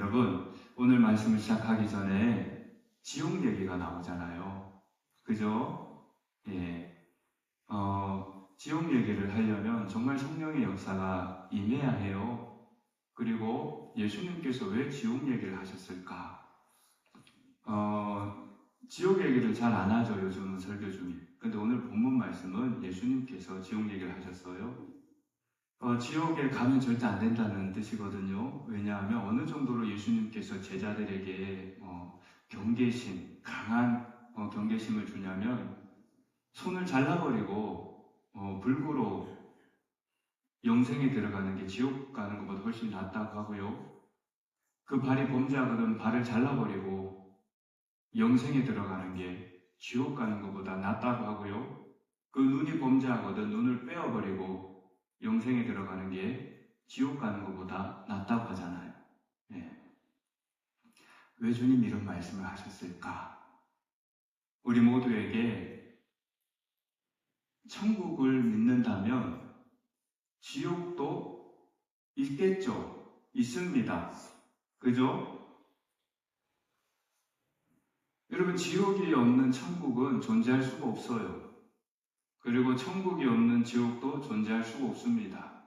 여러분, 오늘 말씀을 시작하기 전에 지옥 얘기가 나오잖아요. 그죠? 예. 지옥 얘기를 하려면 정말 성령의 역사가 임해야 해요. 그리고 예수님께서 왜 지옥 얘기를 하셨을까? 지옥 얘기를 잘 안 하죠, 요즘은 설교 중에. 근데 오늘 본문 말씀은 예수님께서 지옥 얘기를 하셨어요. 지옥에 가면 절대 안 된다는 뜻이거든요. 왜냐하면 어느 정도로 예수님께서 제자들에게 경계심, 강한 경계심을 주냐면 손을 잘라버리고 불구로 영생에 들어가는 게 지옥 가는 것보다 훨씬 낫다고 하고요. 그 발이 범죄하거든 발을 잘라버리고 영생에 들어가는 게 지옥 가는 것보다 낫다고 하고요. 그 눈이 범죄하거든 눈을 빼어버리고 영생에 들어가는 게 지옥 가는 것보다 낫다고 하잖아요. 네. 왜 주님 이런 말씀을 하셨을까? 우리 모두에게 천국을 믿는다면 지옥도 있겠죠. 있습니다. 그죠? 여러분, 지옥이 없는 천국은 존재할 수가 없어요. 그리고 천국이 없는 지옥도 존재할 수가 없습니다.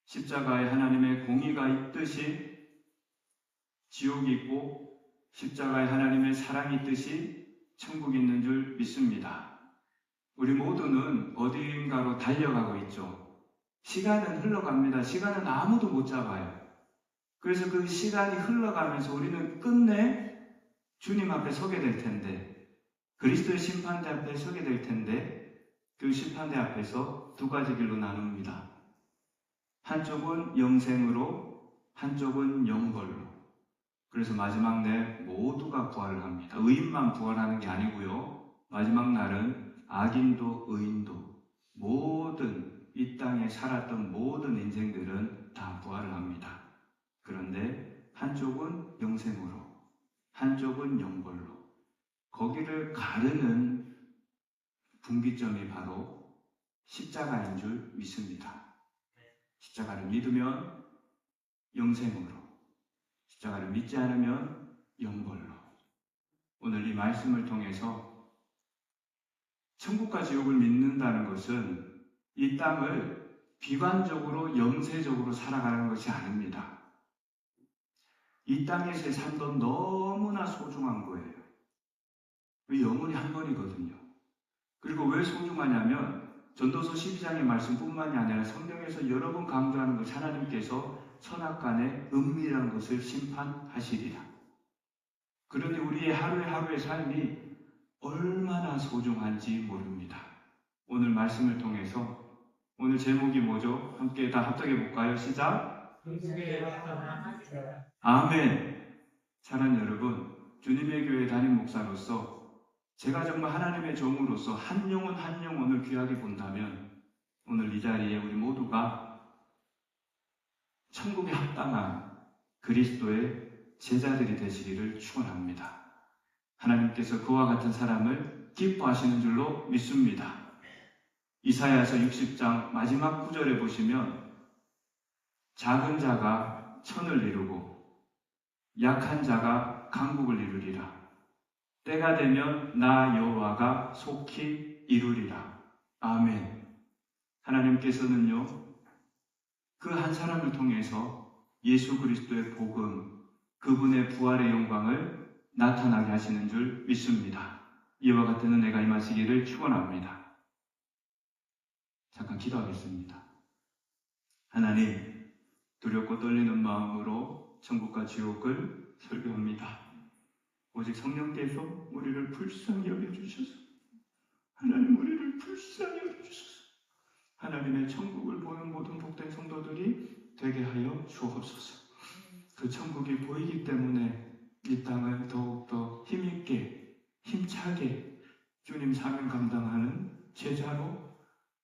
십자가에 하나님의 공의가 있듯이 지옥이 있고 십자가에 하나님의 사랑이 있듯이 천국이 있는 줄 믿습니다. 우리 모두는 어딘가로 달려가고 있죠. 시간은 흘러갑니다. 시간은 아무도 못 잡아요. 그래서 그 시간이 흘러가면서 우리는 끝내 주님 앞에 서게 될 텐데, 그리스도의 심판대 앞에 서게 될 텐데, 그 심판대 앞에서 두 가지 길로 나눕니다. 한쪽은 영생으로, 한쪽은 영벌로. 그래서 마지막 날 모두가 부활을 합니다. 의인만 부활하는 게 아니고요. 마지막 날은 악인도 의인도 모든 이 땅에 살았던 모든 인생들은 다 부활을 합니다. 그런데 한쪽은 영생으로, 한쪽은 영벌로. 거기를 가르는 분기점이 바로 십자가인 줄 믿습니다. 십자가를 믿으면 영생으로, 십자가를 믿지 않으면 영벌로. 오늘 이 말씀을 통해서 천국과 지옥을 믿는다는 것은 이 땅을 비관적으로 영세적으로 살아가는 것이 아닙니다. 이 땅에서의 삶도 너무나 소중한 거예요. 영원히 한 번이거든요. 그리고 왜 소중하냐면 전도서 12장의 말씀뿐만이 아니라 성경에서 여러 번 강조하는 것이 하나님께서 선악간의 은밀한 것을 심판하시리라. 그러니 우리의 하루의 삶이 얼마나 소중한지 모릅니다. 오늘 말씀을 통해서 오늘 제목이 뭐죠? 함께 다 합독해 볼까요? 시작! 아멘! 사랑하는 여러분, 주님의 교회 담임 목사로서 제가 정말 하나님의 종으로서 한 영혼 한 영혼을 귀하게 본다면 오늘 이 자리에 우리 모두가 천국에 합당한 그리스도의 제자들이 되시기를 축원합니다. 하나님께서 그와 같은 사람을 기뻐하시는 줄로 믿습니다. 이사야서 60장 마지막 구절에 보시면 작은 자가 천을 이루고 약한 자가 강국을 이루리라. 때가 되면 나 여호와가 속히 이루리라. 아멘. 하나님께서는요, 그 한 사람을 통해서 예수 그리스도의 복음, 그분의 부활의 영광을 나타나게 하시는 줄 믿습니다. 이와 같은 은혜가 임하시기를 축원합니다. 잠깐 기도하겠습니다. 하나님, 두렵고 떨리는 마음으로 천국과 지옥을 설교합니다. 오직 성령께서 우리를 불쌍히 여겨주셔서 하나님 우리를 불쌍히 여겨주셔서 하나님의 천국을 보는 모든 복된 성도들이 되게 하여 주옵소서. 그 천국이 보이기 때문에 이 땅을 더욱더 힘있게 힘차게 주님 사명 감당하는 제자로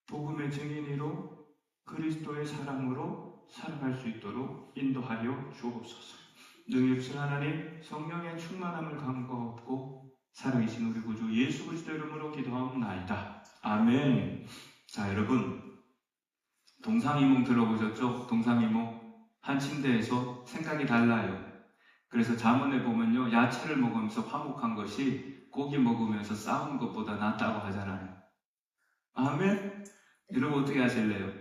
복음의 증인으로 그리스도의 사랑으로 살아갈 수 있도록 인도하여 주옵소서. 능력신 하나님 성령의 충만함을 간구하고 살아계신 우리 구주 예수 그리스도 이름으로 기도하옵나이다. 아멘. 자, 여러분 동상이몽 들어보셨죠? 동상이몽 한 침대에서 생각이 달라요. 그래서 잠언에 보면요, 야채를 먹으면서 화목한 것이 고기 먹으면서 싸운 것보다 낫다고 하잖아요. 아멘? 여러분 어떻게 하실래요?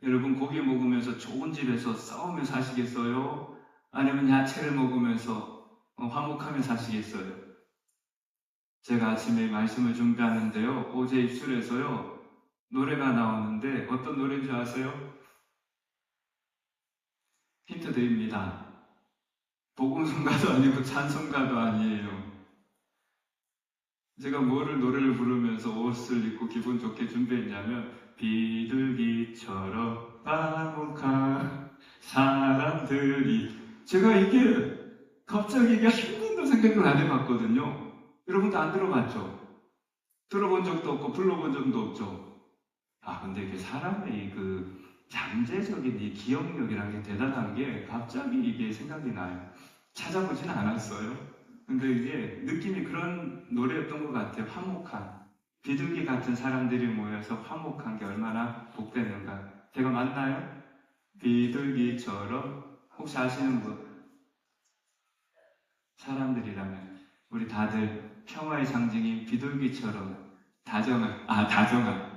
여러분 고기 먹으면서 좋은 집에서 싸우면서 사시겠어요? 아니면 야채를 먹으면서 화목하며 사시겠어요? 제가 아침에 말씀을 준비하는데요, 어제 입술에서요 노래가 나오는데 어떤 노래인지 아세요? 힌트 드립니다. 복음성가도 아니고 찬송가도 아니에요. 제가 노래를 부르면서 옷을 입고 기분 좋게 준비했냐면, 비둘기처럼 화목한 사람들이, 제가 이게 갑자기 이게 한 번도 생각을 안 해봤거든요. 여러분도 안 들어봤죠? 들어본 적도 없고 불러본 적도 없죠? 근데 이게 사람의 그 잠재적인 이 기억력이라는 게 대단한 게 갑자기 이게 생각이 나요. 찾아보진 않았어요. 근데 이게 느낌이 그런 노래였던 것 같아요. 화목한. 비둘기 같은 사람들이 모여서 화목한 게 얼마나 복되는가. 제가 맞나요? 비둘기처럼. 혹시 아시는 분? 사람들이라면 우리 다들 평화의 상징인 비둘기처럼 다정한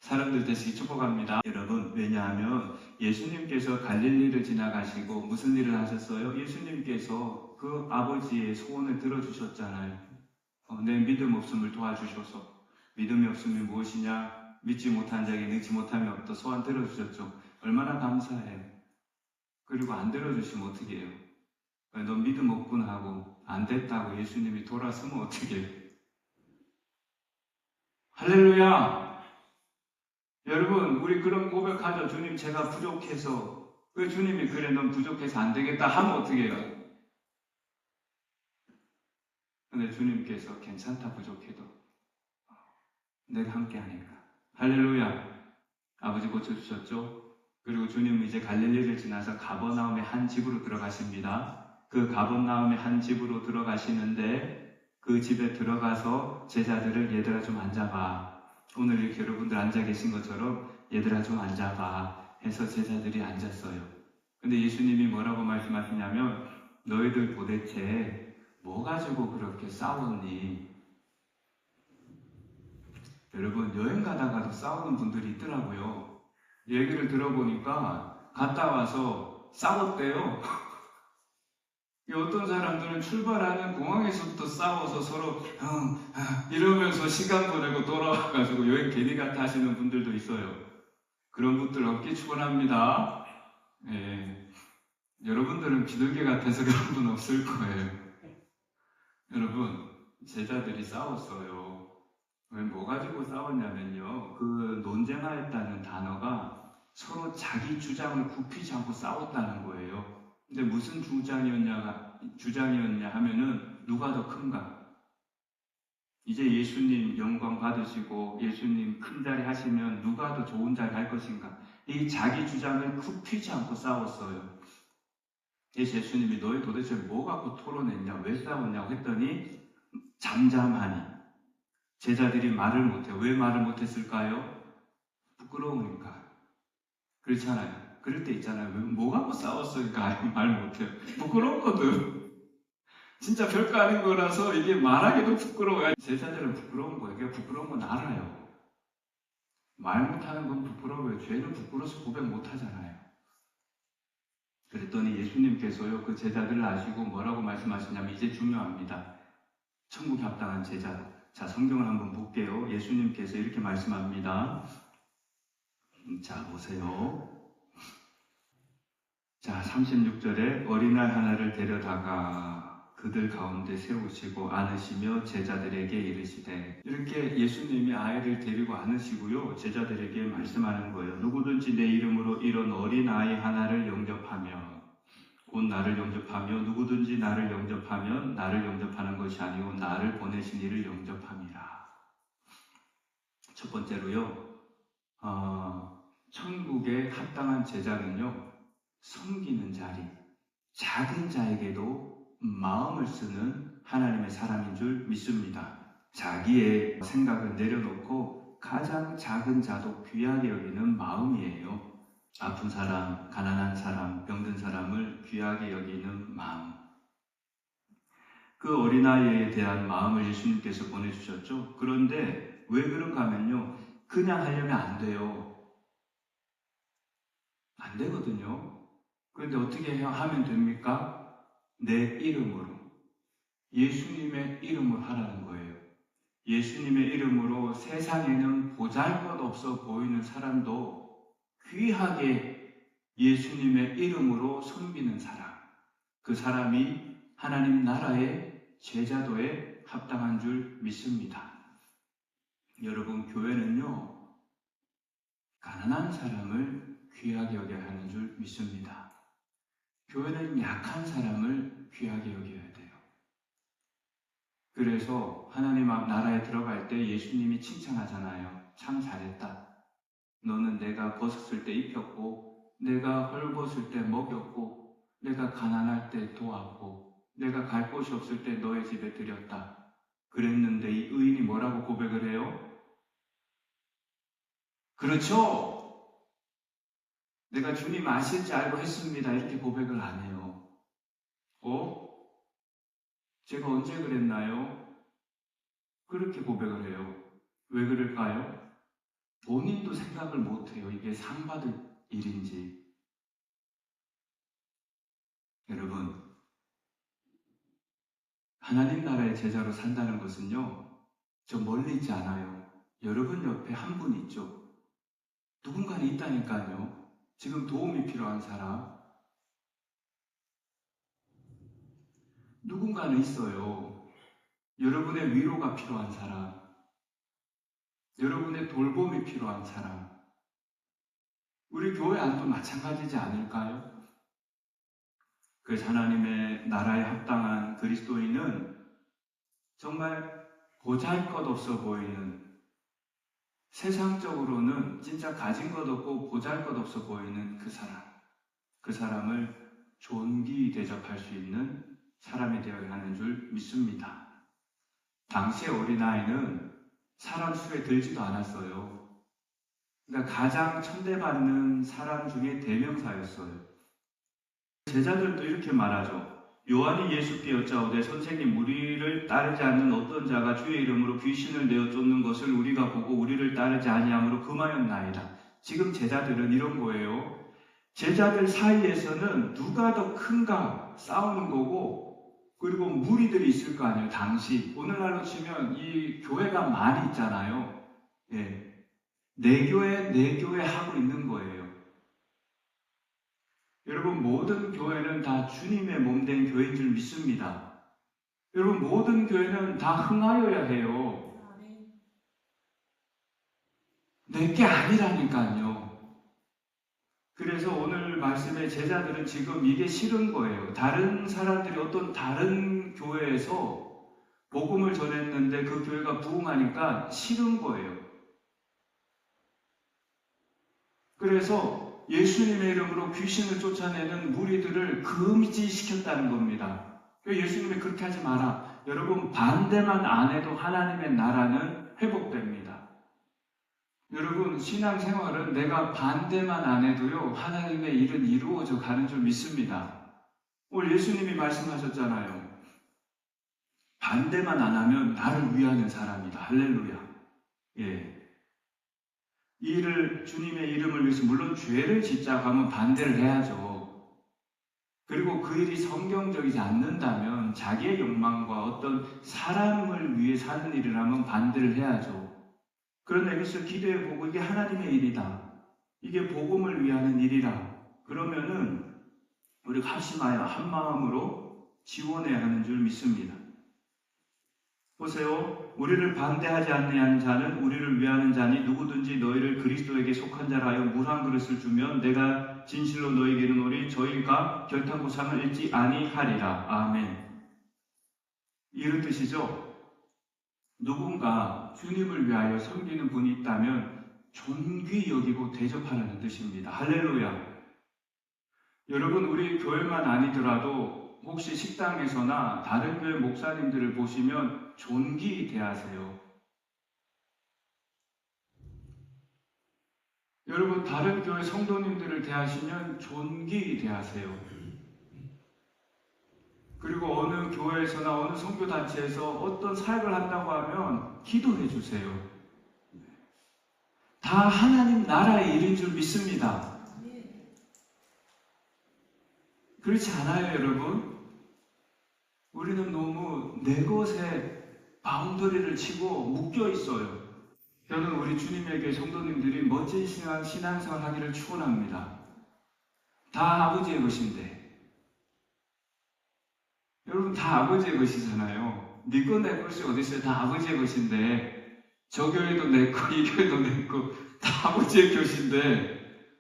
사람들 되시기 축복합니다. 여러분, 왜냐하면 예수님께서 갈릴리를 지나가시고 무슨 일을 하셨어요? 예수님께서 그 아버지의 소원을 들어주셨잖아요. 내 믿음 없음을 도와주셔서. 믿음이 없음이 무엇이냐? 믿지 못한 자에게 능치 못함이 없다. 소원 들어주셨죠. 얼마나 감사해요. 그리고 안 들어주시면 어떻게 해요? 너 믿음 없군 하고 안 됐다고 예수님이 돌아서면 어떻게 해요? 할렐루야! 여러분, 우리 그런 고백하죠. 주님, 제가 부족해서. 왜 주님이 그래, 넌 부족해서 안 되겠다 하면 어떻게 해요? 근데 주님께서 괜찮다, 부족해도 내가 함께 하니까. 할렐루야. 아버지 고쳐주셨죠? 그리고 주님은 이제 갈릴리를 지나서 가버나움의 한 집으로 들어가십니다. 그 가버나움의 한 집으로 들어가시는데, 그 집에 들어가서 제자들을, 얘들아 좀 앉아봐. 오늘 이렇게 여러분들 앉아 계신 것처럼 얘들아 좀 앉아봐 해서 제자들이 앉았어요. 근데 예수님이 뭐라고 말씀하시냐면, 너희들 도대체 뭐 가지고 그렇게 싸웠니? 여러분, 여행 가다가도 싸우는 분들이 있더라고요. 얘기를 들어보니까 갔다 와서 싸웠대요. 어떤 사람들은 출발하는 공항에서부터 싸워서 서로 이러면서 시간 보내고 돌아와가지고 여행 괜히 갔다 하시는 분들도 있어요. 그런 분들 없기 축원합니다. 예. 여러분들은 비둘기 같아서 그런 분 없을 거예요. 여러분, 제자들이 싸웠어요. 왜 뭐 가지고 싸웠냐면요, 그 논쟁하였다는 단어가 서로 자기 주장을 굽히지 않고 싸웠다는 거예요. 근데 무슨 주장이었냐 하면은 누가 더 큰가? 이제 예수님 영광 받으시고 예수님 큰 자리 하시면 누가 더 좋은 자리 할 것인가? 이 자기 주장을 굽히지 않고 싸웠어요. 그래서 예수님이 너희 도대체 뭐 갖고 토론했냐? 왜 싸웠냐고 했더니 잠잠하니. 제자들이 말을 못해요. 왜 말을 못했을까요? 부끄러우니까. 그렇잖아요. 그럴 때 있잖아요. 뭐 갖고 싸웠으니까 말 못해요. 부끄럽거든. 진짜 별거 아닌 거라서 이게 말하기도 부끄러워요. 제자들은 부끄러운 거예요. 그게 부끄러운 건 알아요. 말 못하는 건 부끄러워요. 죄는 부끄러워서 고백 못하잖아요. 그랬더니 예수님께서요, 그 제자들을 아시고 뭐라고 말씀하시냐면, 이제 중요합니다. 천국에 합당한 제자. 자, 성경을 한번 볼게요. 예수님께서 이렇게 말씀합니다. 자, 보세요. 자, 36절에 어린아이 하나를 데려다가 그들 가운데 세우시고 안으시며 제자들에게 이르시되, 이렇게 예수님이 아이를 데리고 안으시고요, 제자들에게 말씀하는 거예요. 누구든지 내 이름으로 이런 어린아이 하나를 영접하며, 곧 나를 영접하며, 누구든지 나를 영접하면 나를 영접하는 것이 아니고 나를 보내신 이를 영접함이라. 첫 번째로요, 천국에 합당한 제자는요, 섬기는 자리, 작은 자에게도 마음을 쓰는 하나님의 사람인 줄 믿습니다. 자기의 생각을 내려놓고 가장 작은 자도 귀하게 여기는 마음이에요. 아픈 사람, 가난한 사람, 병든 사람을 귀하게 여기는 마음. 그 어린아이에 대한 마음을 예수님께서 보내주셨죠. 그런데 왜 그런가 하면요. 그냥 하려면 안 돼요. 안 되거든요. 그런데 어떻게 하면 됩니까? 내 이름으로. 예수님의 이름으로 하라는 거예요. 예수님의 이름으로 세상에는 보잘것없어 보이는 사람도 귀하게 예수님의 이름으로 섬기는 사람. 그 사람이 하나님 나라의 제자도에 합당한 줄 믿습니다. 여러분, 교회는요, 가난한 사람을 귀하게 여겨야 하는 줄 믿습니다. 교회는 약한 사람을 귀하게 여겨야 돼요. 그래서 하나님 나라에 들어갈 때 예수님이 칭찬하잖아요. 참 잘했다. 너는 내가 벗었을 때 입혔고, 내가 헐벗을 때 먹였고, 내가 가난할 때 도왔고, 내가 갈 곳이 없을 때 너의 집에 들였다. 그랬는데 이 의인이 뭐라고 고백을 해요? 그렇죠. 내가 주님 아실 줄 알고 했습니다. 이렇게 고백을 안 해요. 제가 언제 그랬나요? 그렇게 고백을 해요. 왜 그럴까요? 본인도 생각을 못해요. 이게 상 받을 일인지. 여러분, 하나님 나라의 제자로 산다는 것은요, 저 멀리 있지 않아요. 여러분 옆에 한 분 있죠. 누군가는 있다니까요. 지금 도움이 필요한 사람. 누군가는 있어요. 여러분의 위로가 필요한 사람. 여러분의 돌봄이 필요한 사람. 우리 교회 안도 마찬가지지 않을까요? 그래서 하나님의 나라에 합당한 그리스도인은 정말 보잘것없어 보이는, 세상적으로는 진짜 가진 것 없고 보잘것없어 보이는 그 사람을 존귀 대접할 수 있는 사람이 되어야 하는 줄 믿습니다. 당시의 어린아이는 사람 수에 들지도 않았어요. 그러니까 가장 천대받는 사람 중에 대명사였어요. 제자들도 이렇게 말하죠. 요한이 예수께 여짜오되 선생님, 우리를 따르지 않는 어떤 자가 주의 이름으로 귀신을 내어 쫓는 것을 우리가 보고 우리를 따르지 아니함으로 금하였나이다. 지금 제자들은 이런 거예요. 제자들 사이에서는 누가 더 큰가 싸우는 거고, 그리고 무리들이 있을 거 아니에요. 당시 오늘날로 치면 이 교회가 많이 있잖아요. 내 교회 하고 있는 거예요. 여러분, 모든 교회는 다 주님의 몸된 교회인 줄 믿습니다. 여러분, 모든 교회는 다 흥하여야 해요. 내게 아니라니까요. 그래서 오늘 말씀의 제자들은 지금 이게 싫은 거예요. 다른 사람들이 어떤 다른 교회에서 복음을 전했는데 그 교회가 부흥하니까 싫은 거예요. 그래서 예수님의 이름으로 귀신을 쫓아내는 무리들을 금지시켰다는 겁니다. 예수님이 그렇게 하지 마라. 여러분, 반대만 안 해도 하나님의 나라는 회복됩니다. 여러분, 신앙생활은 내가 반대만 안 해도요, 하나님의 일은 이루어져 가는 줄 믿습니다. 오늘 예수님이 말씀하셨잖아요. 반대만 안 하면 나를 위하는 사람이다. 할렐루야. 이 일을 주님의 이름을 위해서 물론 죄를 짓자고 하면 반대를 해야죠. 그리고 그 일이 성경적이지 않는다면 자기의 욕망과 어떤 사람을 위해 사는 일을 하면 반대를 해야죠. 그런데 여기서 기도해보고 이게 하나님의 일이다. 이게 복음을 위하는 일이라. 그러면은 우리가 합심하여 한 마음으로 지원해야 하는 줄 믿습니다. 보세요. 우리를 반대하지 아니하는 자는 우리를 위하는 자니 누구든지 너희를 그리스도에게 속한 자라 하여 물 한 그릇을 주면 내가 진실로 너희에게 이르노니 저희가 결탄고상을 잃지 아니하리라. 아멘. 이런 뜻이죠. 누군가 주님을 위하여 섬기는 분이 있다면 존귀 여기고 대접하라는 뜻입니다. 할렐루야. 여러분, 우리 교회만 아니더라도 혹시 식당에서나 다른 교회 목사님들을 보시면 존귀 대하세요. 여러분, 다른 교회 성도님들을 대하시면 존귀 대하세요. 그리고 어느 교회에서나 어느 선교단체에서 어떤 사역을 한다고 하면 기도해 주세요. 다 하나님 나라의 일인 줄 믿습니다. 그렇지 않아요, 여러분? 우리는 너무 내 것에 바운더리를 치고 묶여 있어요. 저는 우리 주님에게 성도님들이 멋진 신앙생활 하기를 축원합니다. 다 아버지의 것인데. 여러분 다 아버지의 것이잖아요. 네 거 내 것이 어디 있어요? 다 아버지의 것인데 저 교회도 내 거, 이 교회도 내 거, 다 아버지의 것인데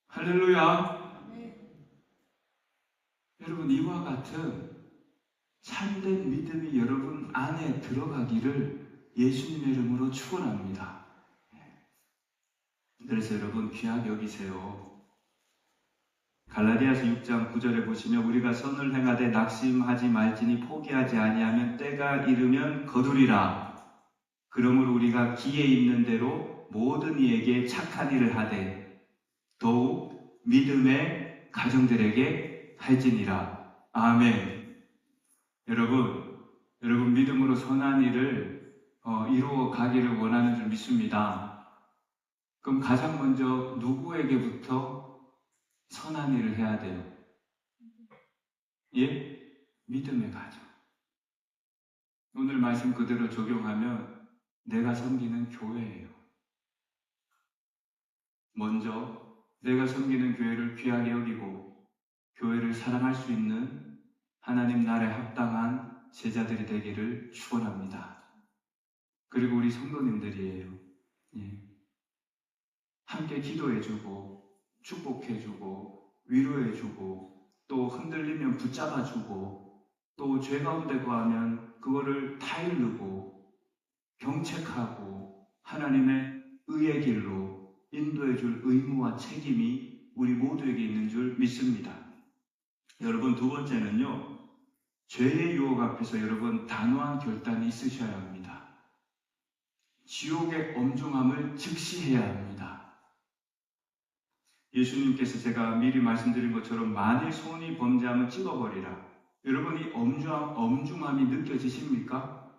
할렐루야. 여러분 이와 같은 참된 믿음이 여러분 안에 들어가기를 예수님의 이름으로 축원합니다. 그래서 여러분 귀하게 여기세요. 갈라디아서 6장 9절에 보시면 우리가 선을 행하되 낙심하지 말지니 포기하지 아니하면 때가 이르면 거두리라. 그러므로 우리가 기에 있는 대로 모든 이에게 착한 일을 하되 더욱 믿음의 가정들에게 할지니라. 아멘. 여러분 믿음으로 선한 일을 이루어 가기를 원하는 줄 믿습니다. 그럼 가장 먼저 누구에게부터 선한 일을 해야 돼요? 예? 믿음의 가정. 오늘 말씀 그대로 적용하면 내가 섬기는 교회예요. 먼저 내가 섬기는 교회를 귀하게 여기고 교회를 사랑할 수 있는 하나님 나라에 합당한 제자들이 되기를 축원합니다. 그리고 우리 성도님들이에요. 예. 함께 기도해주고 축복해주고 위로해주고 또 흔들리면 붙잡아주고 또 죄 가운데 거하면 그거를 타일르고 경책하고 하나님의 의의 길로 인도해줄 의무와 책임이 우리 모두에게 있는 줄 믿습니다. 여러분 두 번째는요. 죄의 유혹 앞에서 여러분 단호한 결단이 있으셔야 합니다. 지옥의 엄중함을 즉시해야 합니다. 예수님께서 제가 미리 말씀드린 것처럼 만일 손이 범죄하면 찍어버리라. 여러분 이 엄중함이 느껴지십니까?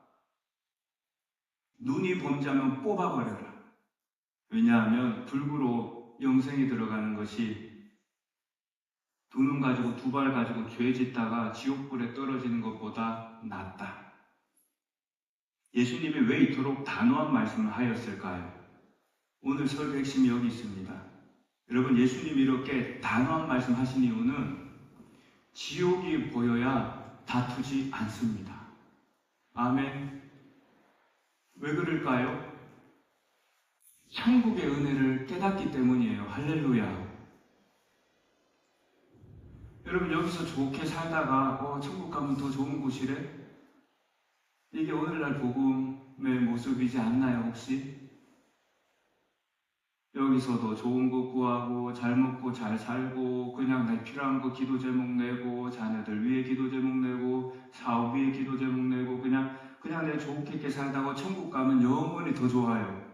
눈이 범죄하면 뽑아버려라. 왜냐하면 불구로 영생에 들어가는 것이 두 눈 가지고 두 발 가지고 죄 짓다가 지옥불에 떨어지는 것보다 낫다. 예수님이 왜 이토록 단호한 말씀을 하였을까요? 오늘 설교 핵심이 여기 있습니다. 여러분 예수님이 이렇게 단호한 말씀하신 이유는 지옥이 보여야 다투지 않습니다. 아멘. 왜 그럴까요? 천국의 은혜를 깨닫기 때문이에요. 할렐루야. 여러분 여기서 좋게 살다가 천국 가면 더 좋은 곳이래? 이게 오늘날 복음의 모습이지 않나요 혹시? 여기서도 좋은 거 구하고 잘 먹고 잘 살고 그냥 내 필요한 거 기도 제목 내고 자녀들 위해 기도 제목 내고 사업 위해 기도 제목 내고 그냥 내 좋게 살다가 천국 가면 영원히 더 좋아요.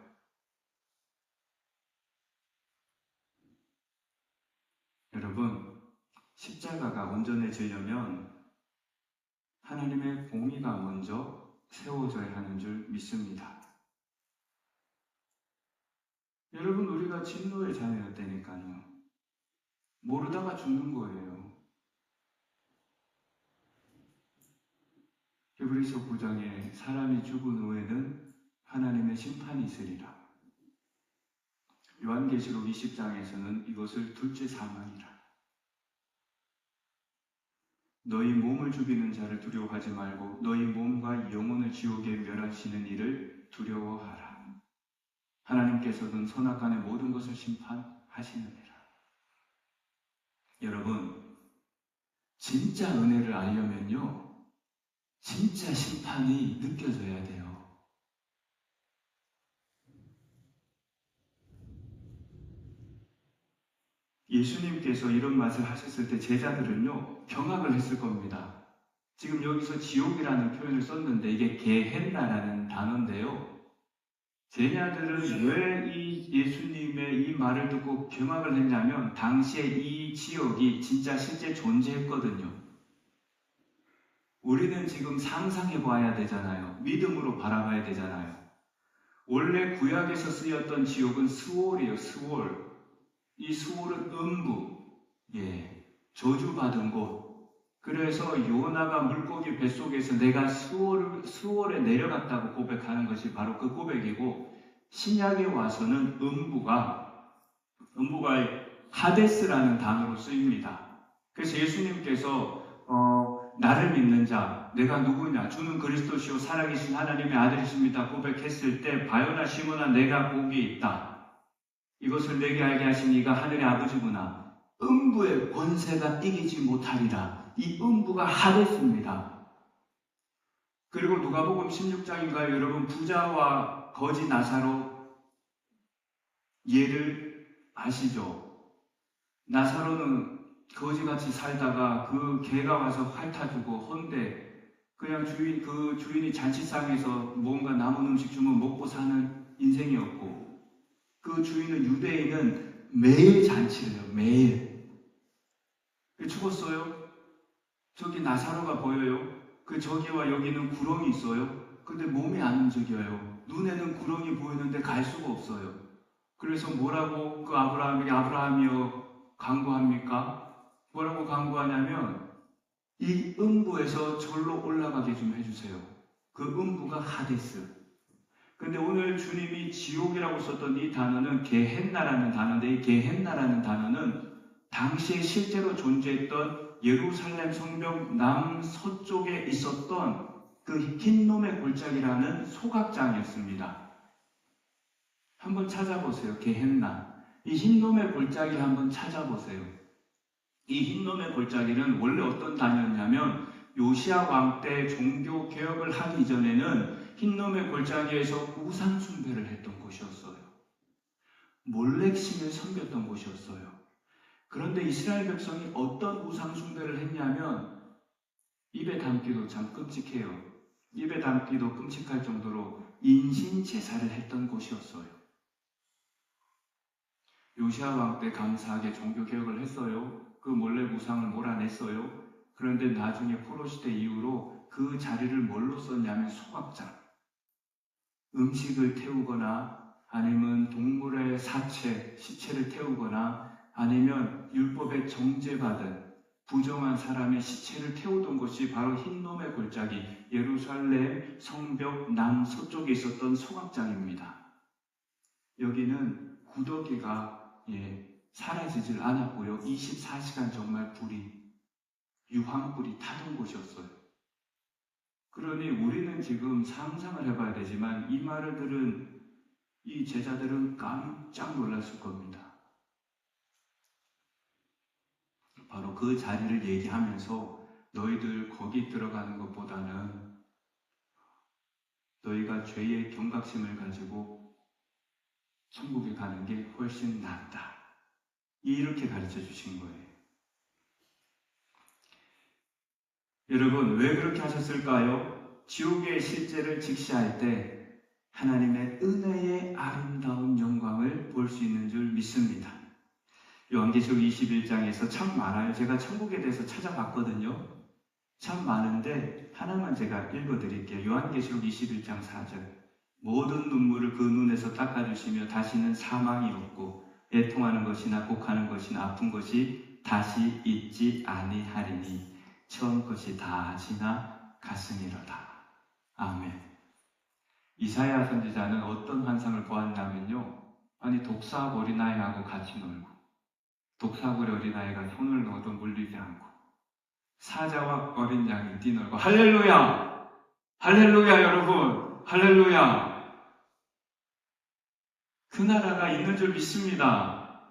여러분 십자가가 온전해지려면 하나님의 공의가 먼저 세워져야 하는 줄 믿습니다. 여러분 우리가 진노의 자녀였다니까요. 모르다가 죽는 거예요. 히브리서 9장에 사람이 죽은 후에는 하나님의 심판이 있으리라. 요한계시록 20장에서는 이것을 둘째 사망이라. 너희 몸을 죽이는 자를 두려워하지 말고 너희 몸과 영혼을 지옥에 멸하시는 이를 두려워하라. 하나님께서는 선악간의 모든 것을 심판하시느니라. 여러분 진짜 은혜를 알려면요 진짜 심판이 느껴져야 돼요. 예수님께서 이런 말을 하셨을 때 제자들은요 경악을 했을 겁니다. 지금 여기서 지옥이라는 표현을 썼는데 이게 게헨나라는 단어인데요. 제자들은 왜 이 예수님의 이 말을 듣고 경악을 했냐면 당시에 이 지역이 진짜 실제 존재했거든요. 우리는 지금 상상해 봐야 되잖아요. 믿음으로 바라봐야 되잖아요. 원래 구약에서 쓰였던 지옥은 스월이에요. 스월. 이 스월은 음부. 저주받은 곳. 그래서 요나가 물고기 뱃속에서 내가 스월에 내려갔다고 고백하는 것이 바로 그 고백이고, 신약에 와서는 음부가 하데스라는 단어로 쓰입니다. 그래서 예수님께서 나를 믿는 자, 내가 누구냐? 주는 그리스도시요 살아계신 하나님의 아들이십니다. 고백했을 때 바요나 시몬아 내가 복이 있다. 이것을 내게 알게 하신 이가 하늘의 아버지구나. 음부의 권세가 이기지 못하리라. 이 음부가 하데스입니다. 그리고 누가복음 16장인가요? 여러분 부자와 거지 나사로 예를 아시죠? 나사로는 거지같이 살다가 그 개가 와서 핥아주고 헌데 그냥 주인이 잔치상에서 뭔가 남은 음식 주면 먹고 사는 인생이었고, 그 주인은 유대인은 매일 잔치를 해요. 매일. 죽었어요. 저기 나사로가 보여요. 그 저기와 여기는 구렁이 있어요. 근데 몸이 안 움직여요. 눈에는 구렁이 보이는데 갈 수가 없어요. 그래서 뭐라고 그 아브라함이여 간구합니까? 뭐라고 간구하냐면 이 음부에서 절로 올라가게 좀 해주세요. 그 음부가 하데스. 근데 오늘 주님이 지옥이라고 썼던 이 단어는 게헨나라는 단어인데, 이 게헨나라는 단어는 당시에 실제로 존재했던 예루살렘 성벽 남서쪽에 있었던 그 흰놈의 골짜기라는 소각장이었습니다. 한번 찾아보세요. 게헨나. 이 흰놈의 골짜기를 한번 찾아보세요. 이 흰놈의 골짜기는 원래 어떤 단어였냐면 요시야 왕 때 종교 개혁을 하기 이전에는 흰놈의 골짜기에서 우상 숭배를 했던 곳이었어요. 몰렉신을 섬겼던 곳이었어요. 그런데 이스라엘 백성이 어떤 우상 숭배를 했냐면 입에 담기도 참 끔찍해요. 입에 담기도 끔찍할 정도로 인신 제사를 했던 곳이었어요. 요시야 왕 때 감사하게 종교 개혁을 했어요. 그 몰래 우상을 몰아냈어요. 그런데 나중에 포로 시대 이후로 그 자리를 뭘로 썼냐면 소각장. 음식을 태우거나 아니면 동물의 시체를 태우거나 아니면 율법에 정죄받은 부정한 사람의 시체를 태우던 곳이 바로 흰놈의 골짜기 예루살렘 성벽 남서쪽에 있었던 소각장입니다. 여기는 구더기가 사라지질 않았고요. 24시간 정말 유황불이 타던 곳이었어요. 그러니 우리는 지금 상상을 해봐야 되지만 이 말을 들은 이 제자들은 깜짝 놀랐을 겁니다. 바로 그 자리를 얘기하면서 너희들 거기 들어가는 것보다는 너희가 죄의 경각심을 가지고 천국에 가는 게 훨씬 낫다. 이렇게 가르쳐 주신 거예요. 여러분, 왜 그렇게 하셨을까요? 지옥의 실제를 직시할 때 하나님의 은혜의 아름다운 영광을 볼 수 있는 줄 믿습니다. 요한계시록 21장에서 참 많아요. 제가 천국에 대해서 찾아봤거든요. 참 많은데 하나만 제가 읽어드릴게요. 요한계시록 21장 4절. 모든 눈물을 그 눈에서 닦아주시며 다시는 사망이 없고 애통하는 것이나 곡하는 것이나 아픈 것이 다시 있지 아니하리니 처음 것이 다 지나갔으니로다. 아멘. 이사야 선지자는 어떤 환상을 보았냐면요. 아니 독사하고 어린아이하고 같이 놀고 독사하고 어린아이가 손을 넣어도 물리지 않고 사자와 어린 양이 뛰놀고 할렐루야! 할렐루야 여러분! 할렐루야! 그 나라가 있는 줄 믿습니다.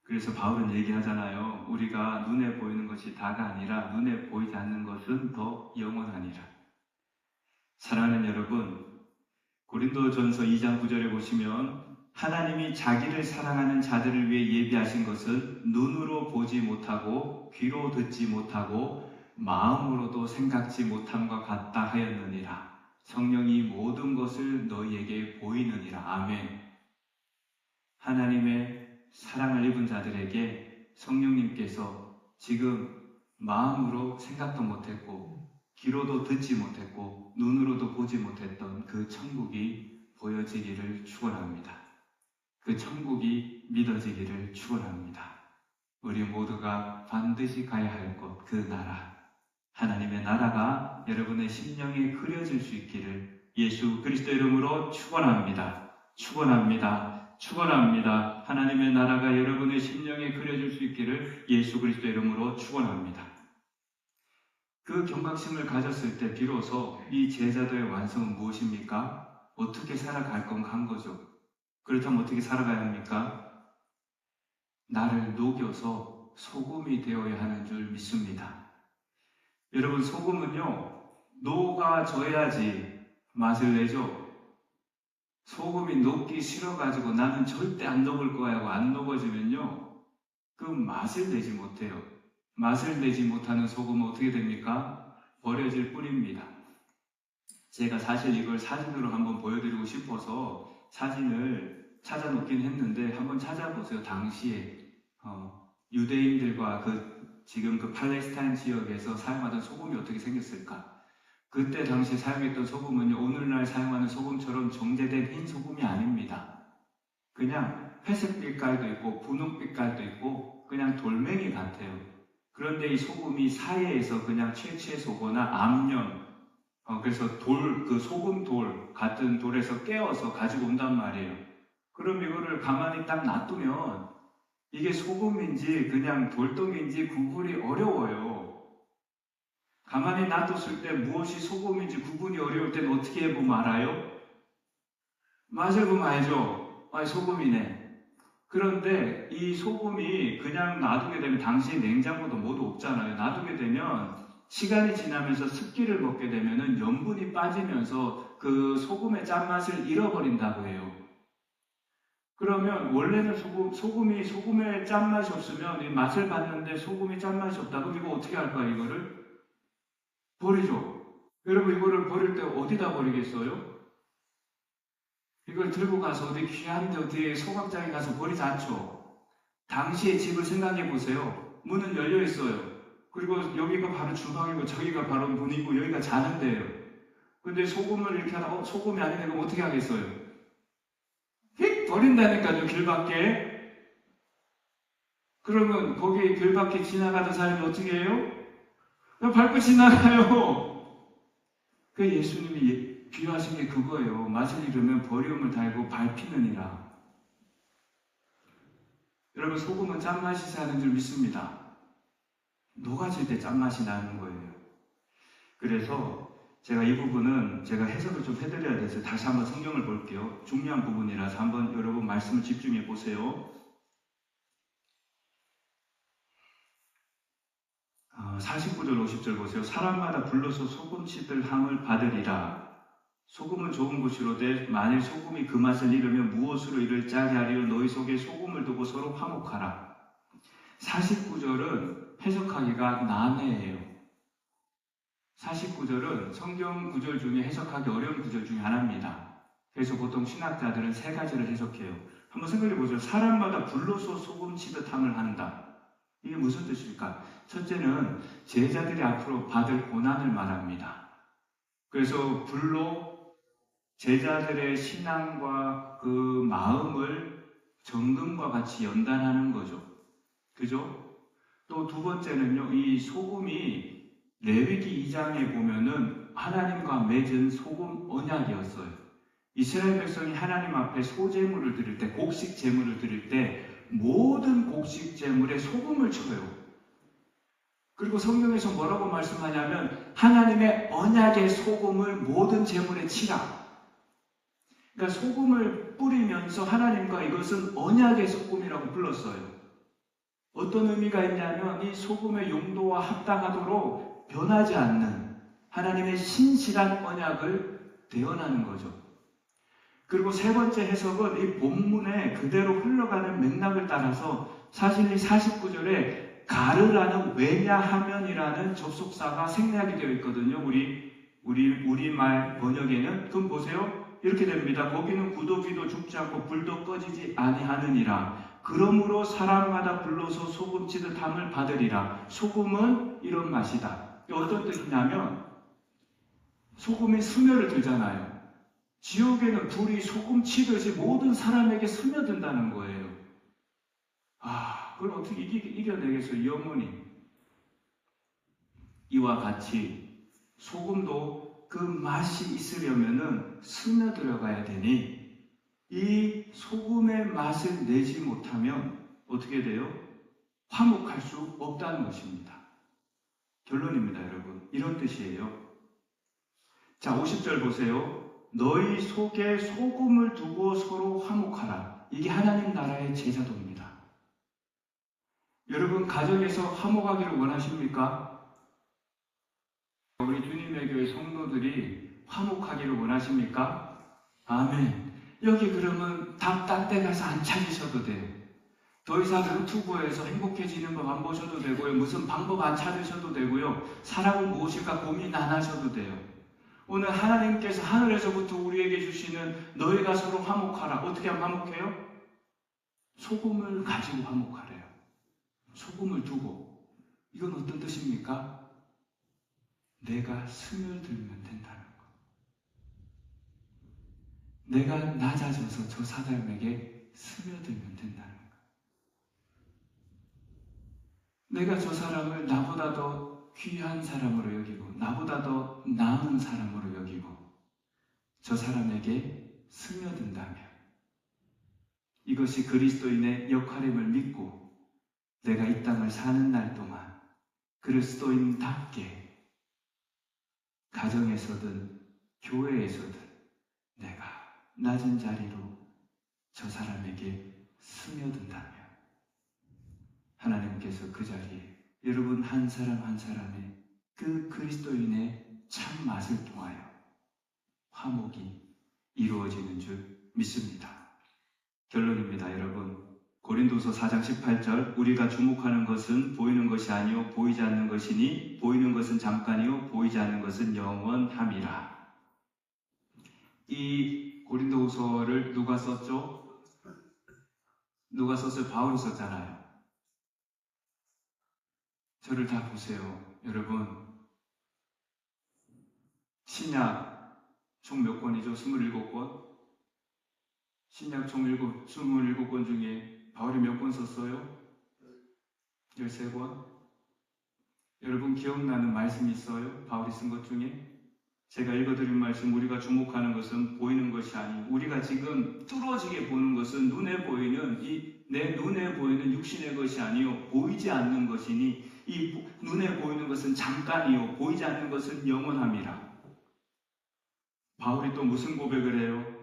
그래서 바울은 얘기하잖아요. 우리가 눈에 보이는 것이 다가 아니라 눈에 보이지 않는 것은 더 영원하니라. 사랑하는 여러분, 고린도전서 2장 9절에 보시면 하나님이 자기를 사랑하는 자들을 위해 예비하신 것을 눈으로 보지 못하고 귀로 듣지 못하고 마음으로도 생각지 못함과 같다 하였느니라. 성령이 모든 것을 너희에게 보이느니라. 아멘. 하나님의 사랑을 입은 자들에게 성령님께서 지금 마음으로 생각도 못했고 귀로도 듣지 못했고 눈으로도 보지 못했던 그 천국이 보여지기를 축원합니다. 그 천국이 믿어지기를 축원합니다. 우리 모두가 반드시 가야 할 곳, 그 나라, 하나님의 나라가 여러분의 심령에 그려질 수 있기를 예수 그리스도 이름으로 축원합니다. 축원합니다. 축원합니다. 하나님의 나라가 여러분의 심령에 그려질 수 있기를 예수 그리스도 이름으로 축원합니다. 그 경각심을 가졌을 때 비로소 이 제자도의 완성은 무엇입니까? 어떻게 살아갈 건가 한 거죠. 그렇다면 어떻게 살아가야 합니까? 나를 녹여서 소금이 되어야 하는 줄 믿습니다. 여러분, 소금은요, 녹아져야지 맛을 내죠. 소금이 녹기 싫어가지고 나는 절대 안 녹을 거야 하고 안 녹아지면요, 그 맛을 내지 못해요. 맛을 내지 못하는 소금은 어떻게 됩니까? 버려질 뿐입니다. 제가 사실 이걸 사진으로 한번 보여드리고 싶어서 사진을 찾아놓긴 했는데 한번 찾아보세요. 당시에 유대인들과 지금 그 팔레스타인 지역에서 사용하던 소금이 어떻게 생겼을까? 그때 당시에 사용했던 소금은요, 오늘날 사용하는 소금처럼 정제된 흰 소금이 아닙니다. 그냥 회색 빛깔도 있고 분홍 빛깔도 있고 그냥 돌멩이 같아요. 그런데 이 소금이 사해에서 그냥 채취해서 오거나 암염, 그래서 그 소금 돌 같은 돌에서 깨어서 가지고 온단 말이에요. 그럼 이거를 가만히 딱 놔두면 이게 소금인지 그냥 돌덩이인지 구분이 어려워요. 가만히 놔뒀을 때 무엇이 소금인지 구분이 어려울 때는 어떻게 해보면 알아요? 맛을 보면 알죠? 소금이네. 그런데 이 소금이 그냥 놔두게 되면 당시에 냉장고도 모두 없잖아요. 놔두게 되면 시간이 지나면서 습기를 먹게 되면 염분이 빠지면서 그 소금의 짠맛을 잃어버린다고 해요. 그러면 원래는 소금의 짠맛이 없으면 이 맛을 봤는데 소금이 짠맛이 없다. 그럼 이거 어떻게 할까요? 이거를? 버리죠. 여러분, 이거를 버릴 때 어디다 버리겠어요? 이걸 들고 가서 어디 귀한데 어디 소각장에 가서 버리지 않죠. 당시의 집을 생각해 보세요. 문은 열려 있어요. 그리고 여기가 바로 주방이고 저기가 바로 문이고 여기가 자는 데예요. 근데 소금을 이렇게 하다가 소금이 아니네. 그럼 어떻게 하겠어요? 휙 버린다니까요. 길 밖에. 그러면 거기 길 밖에 지나가던 사람이 어떻게 해요? 그냥 밟고 지나가요. 그 예수님이 비유하신 게 그거예요. 맛을 잃으면 버리움을 달고 밟히느니라. 여러분, 소금은 짠맛이 사는 줄 믿습니다. 녹아질 때 짠맛이 나는 거예요. 그래서 제가 이 부분은 제가 해석을 좀 해드려야 돼서 다시 한번 성경을 볼게요. 중요한 부분이라서 한번 여러분 말씀을 집중해 보세요. 49절 50절 보세요. 사람마다 불러서 소금치들 함을 받으리라. 소금은 좋은 것이로되 만일 소금이 그 맛을 잃으면 무엇으로 이를 짜게 하리요. 너희 속에 소금을 두고 서로 화목하라. 49절은 해석하기가 난해해요. 49절은 성경 구절 중에 해석하기 어려운 구절 중에 하나입니다. 그래서 보통 신학자들은 세 가지를 해석해요. 한번 생각해 보세요. 사람마다 불로서 소금치듯 함을 한다. 이게 무슨 뜻일까? 첫째는 제자들이 앞으로 받을 고난을 말합니다. 그래서 불로 제자들의 신앙과 그 마음을 정금과 같이 연단하는 거죠. 그죠? 또 두 번째는요, 이 소금이 레위기 2장에 보면은 하나님과 맺은 소금 언약이었어요. 이스라엘 백성이 하나님 앞에 소제물을 드릴 때, 곡식 제물을 드릴 때 모든 곡식 제물에 소금을 쳐요. 그리고 성경에서 뭐라고 말씀하냐면 하나님의 언약의 소금을 모든 제물에 치라. 그러니까 소금을 뿌리면서 하나님과 이것은 언약의 소금이라고 불렀어요. 어떤 의미가 있냐면 이 소금의 용도와 합당하도록 변하지 않는 하나님의 신실한 언약을 대언하는 거죠. 그리고 세 번째 해석은 이 본문에 그대로 흘러가는 맥락을 따라서 사실 이 49절에 가르라는 왜냐하면이라는 접속사가 생략이 되어 있거든요. 우리말 번역에는. 그럼 보세요. 이렇게 됩니다. 거기는 구더기도 죽지 않고 불도 꺼지지 아니하느니라. 그러므로 사람마다 불러서 소금치듯 함을 받으리라. 소금은 이런 맛이다. 어떤 뜻이냐면 소금이 스며를 들잖아요. 지옥에는 불이 소금 치듯이 모든 사람에게 스며든다는 거예요. 그걸 어떻게 이겨내겠어요? 이 어머니. 이와 같이 소금도 그 맛이 있으려면은 스며들어가야 되니 이 소금의 맛을 내지 못하면 어떻게 돼요? 화목할 수 없다는 것입니다. 결론입니다, 여러분. 이런 뜻이에요. 자, 50절 보세요. 너희 속에 소금을 두고 서로 화목하라. 이게 하나님 나라의 제자도입니다. 여러분, 가정에서 화목하기를 원하십니까? 우리 주님의 교회 성도들이 화목하기를 원하십니까? 아멘. 여기 그러면 딴 데 가서 안 찾으셔도 돼요. 더 이상 유튜브에서 행복해지는 법 안 보셔도 되고요. 무슨 방법 안 찾으셔도 되고요. 사랑은 무엇일까 고민 안 하셔도 돼요. 오늘 하나님께서 하늘에서부터 우리에게 주시는 너희가 서로 화목하라. 어떻게 하면 화목해요? 소금을 가지고 화목하래요. 소금을 두고. 이건 어떤 뜻입니까? 내가 스며들면 된다는 거. 내가 낮아져서 저 사람에게 스며들면 된다는 거. 내가 저 사람을 나보다 더 귀한 사람으로 여기고 나보다 더 나은 사람으로 여기고 저 사람에게 스며든다면 이것이 그리스도인의 역할임을 믿고 내가 이 땅을 사는 날 동안 그리스도인답게 가정에서든 교회에서든 내가 낮은 자리로 저 사람에게 스며든다면 하나님께서 그 자리에 여러분 한 사람 한 사람의 그 그리스도인의 참 맛을 통하여 화목이 이루어지는 줄 믿습니다. 결론입니다, 여러분. 고린도서 4장 18절 우리가 주목하는 것은 보이는 것이 아니요 보이지 않는 것이니 보이는 것은 잠깐이요 보이지 않는 것은 영원함이라. 이 고린도후서를 누가 썼죠? 누가 썼어요? 바울이 썼잖아요. 저를 다 보세요. 여러분, 신약 총 몇 권이죠? 27권? 신약 총 27권 중에 바울이 몇 권 썼어요? 13권? 여러분 기억나는 말씀이 있어요? 바울이 쓴 것 중에? 제가 읽어드린 말씀, 우리가 주목하는 것은 보이는 것이 아니고 우리가 지금 뚫어지게 보는 것은 눈에 보이는 내 눈에 보이는 육신의 것이 아니요 보이지 않는 것이니 이 눈에 보이는 것은 잠깐이요 보이지 않는 것은 영원함이라. 바울이 또 무슨 고백을 해요?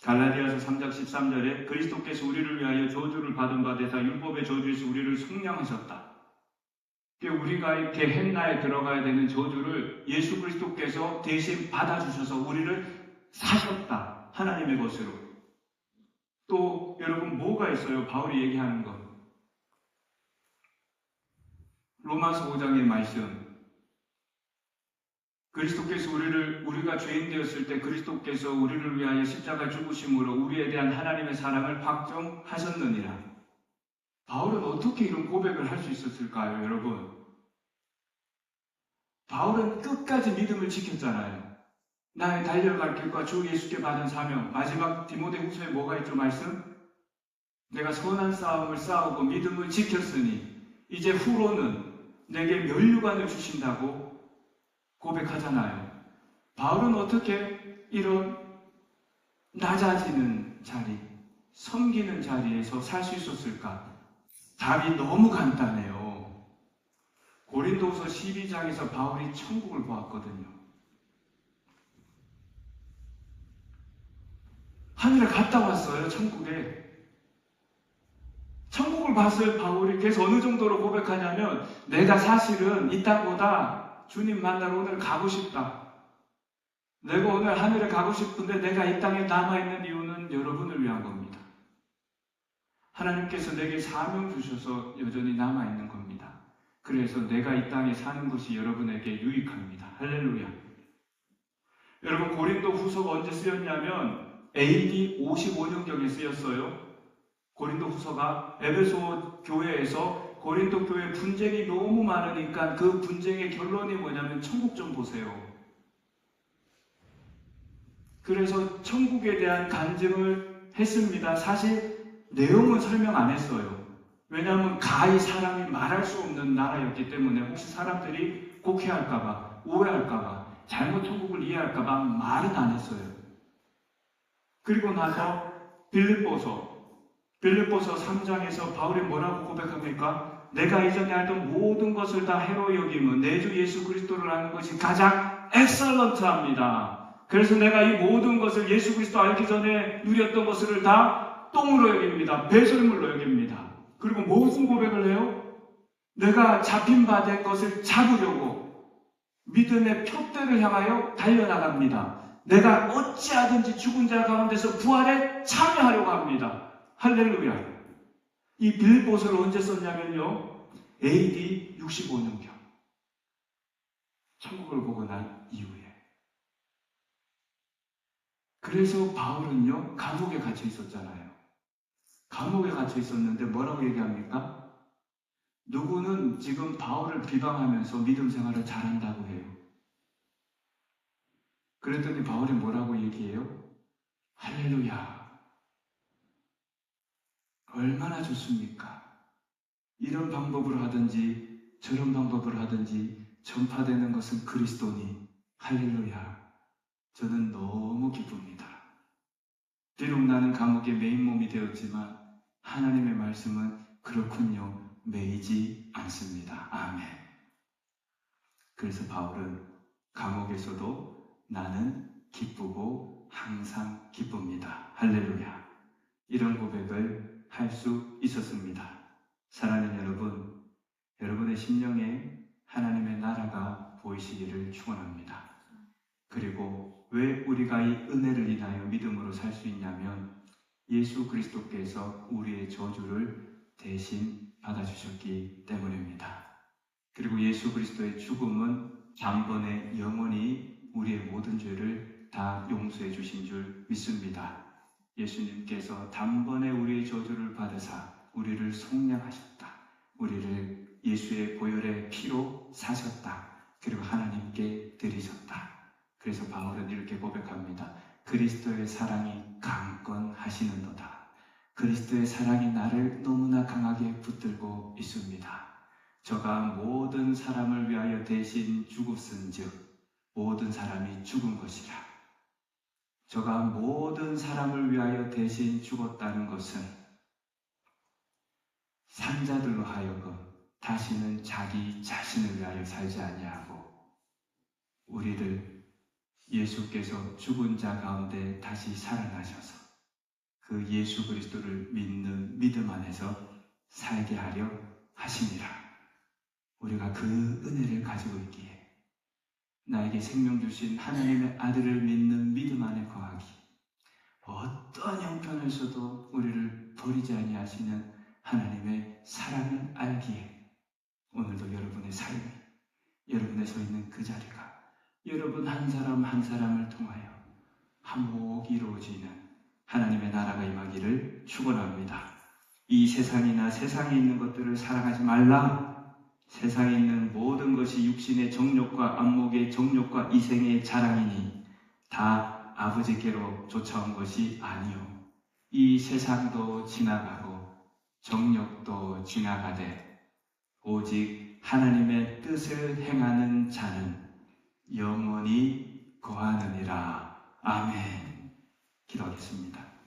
갈라디아서 3장 13절에 그리스도께서 우리를 위하여 저주를 받은 바 되사 율법의 저주에서 우리를 속량하셨다. 우리가 이렇게 헨나에 들어가야 되는 저주를 예수 그리스도께서 대신 받아주셔서 우리를 사셨다. 하나님의 것으로. 또 여러분 뭐가 있어요? 바울이 얘기하는 것. 로마서 5장의 말씀. 그리스도께서 우리가 죄인 되었을 때 그리스도께서 우리를 위하여 십자가 죽으심으로 우리에 대한 하나님의 사랑을 확정하셨느니라. 바울은 어떻게 이런 고백을 할 수 있었을까요, 여러분? 바울은 끝까지 믿음을 지켰잖아요. 나의 달려갈 길과 주 예수께 받은 사명. 마지막 디모데후서에 뭐가 있죠, 말씀? 내가 선한 싸움을 싸우고 믿음을 지켰으니 이제 후로는 내게 면류관을 주신다고 고백하잖아요. 바울은 어떻게 이런 낮아지는 자리, 섬기는 자리에서 살 수 있었을까? 답이 너무 간단해요. 고린도후서 12장에서 바울이 천국을 보았거든요. 하늘에 갔다 왔어요, 천국에. 천국을 봤어요, 바울이. 그래서 어느 정도로 고백하냐면 내가 사실은 이 땅보다 주님 만나러 오늘 가고 싶다. 내가 오늘 하늘에 가고 싶은데 내가 이 땅에 남아있는 이유는 여러분을 위한 겁니다. 하나님께서 내게 사명 주셔서 여전히 남아있는 겁니다. 그래서 내가 이 땅에 사는 것이 여러분에게 유익합니다. 할렐루야. 여러분 고린도 후서가 언제 쓰였냐면 AD 55년경에 쓰였어요. 고린도 후서가 에베소 교회에서 고린도 교회 분쟁이 너무 많으니까 그 분쟁의 결론이 뭐냐면 천국 좀 보세요. 그래서 천국에 대한 간증을 했습니다. 사실 내용은 설명 안 했어요. 왜냐하면 가히 사람이 말할 수 없는 나라였기 때문에 혹시 사람들이 곡해할까봐, 오해할까봐, 잘못 천국을 이해할까봐 말은 안 했어요. 그리고 나서 빌립보서 3장에서 바울이 뭐라고 고백합니까? 내가 이전에 알던 모든 것을 다 해로 여김은 내 주 예수 그리스도를 아는 것이 가장 엑설런트합니다. 그래서 내가 이 모든 것을 예수 그리스도 알기 전에 누렸던 것을 다 똥으로 여깁니다. 배설물로 여깁니다. 그리고 무슨 고백을 해요? 내가 잡힌 바 된 것을 잡으려고 믿음의 표대를 향하여 달려나갑니다. 내가 어찌하든지 죽은 자 가운데서 부활에 참여하려고 합니다. 할렐루야. 이 빌립보서를 언제 썼냐면요, AD 65년경 천국을 보고 난 이후에. 그래서 바울은요, 감옥에 갇혀 있었잖아요. 감옥에 갇혀 있었는데 뭐라고 얘기합니까? 누구는 지금 바울을 비방하면서 믿음 생활을 잘한다고 해요. 그랬더니 바울이 뭐라고 얘기해요? 할렐루야. 얼마나 좋습니까? 이런 방법으로 하든지 저런 방법으로 하든지 전파되는 것은 그리스도니 할렐루야. 저는 너무 기쁩니다. 비록 나는 감옥의 메인 몸이 되었지만 하나님의 말씀은 그렇군요, 매이지 않습니다. 아멘. 그래서 바울은 감옥에서도 나는 기쁘고 항상 기쁩니다. 할렐루야. 이런 고백을 할 수 있었습니다. 사랑하는 여러분, 여러분의 심령에 하나님의 나라가 보이시기를 축원합니다. 그리고 왜 우리가 이 은혜를 인하여 믿음으로 살 수 있냐면 예수 그리스도께서 우리의 저주를 대신 받아주셨기 때문입니다. 그리고 예수 그리스도의 죽음은 단번에 영원히 우리의 모든 죄를 다 용서해 주신 줄 믿습니다. 예수님께서 단번에 우리의 저주를 받으사 우리를 속량하셨다. 우리를 예수의 보혈의 피로 사셨다. 그리고 하나님께 드리셨다. 그래서 바울은 이렇게 고백합니다. 그리스도의 사랑이 강건하시는도다. 그리스도의 사랑이 나를 너무나 강하게 붙들고 있습니다. 저가 모든 사람을 위하여 대신 죽었은즉 모든 사람이 죽은 것이라. 저가 모든 사람을 위하여 대신 죽었다는 것은 산자들로 하여금 다시는 자기 자신을 위하여 살지 아니하고 우리를 예수께서 죽은 자 가운데 다시 살아나셔서 그 예수 그리스도를 믿는 믿음 안에서 살게 하려 하심이라. 우리가 그 은혜를 가지고 있기에 나에게 생명 주신 하나님의 아들을 믿는 믿음 안에 거하기, 어떠한 형편에서도 우리를 버리지 아니하시는 하나님의 사랑을 알기에 오늘도 여러분의 삶이, 여러분의 서 있는 그 자리가 여러분 한 사람 한 사람을 통하여 한몫 이루어지는 하나님의 나라가 임하기를 축원합니다. 이 세상이나 세상에 있는 것들을 사랑하지 말라. 세상에 있는 모든 것이 육신의 정욕과 안목의 정욕과 이생의 자랑이니 다 아버지께로 쫓아온 것이 아니요. 이 세상도 지나가고 정욕도 지나가되 오직 하나님의 뜻을 행하는 자는 영원히 거하느니라. 아멘. 기도하겠습니다.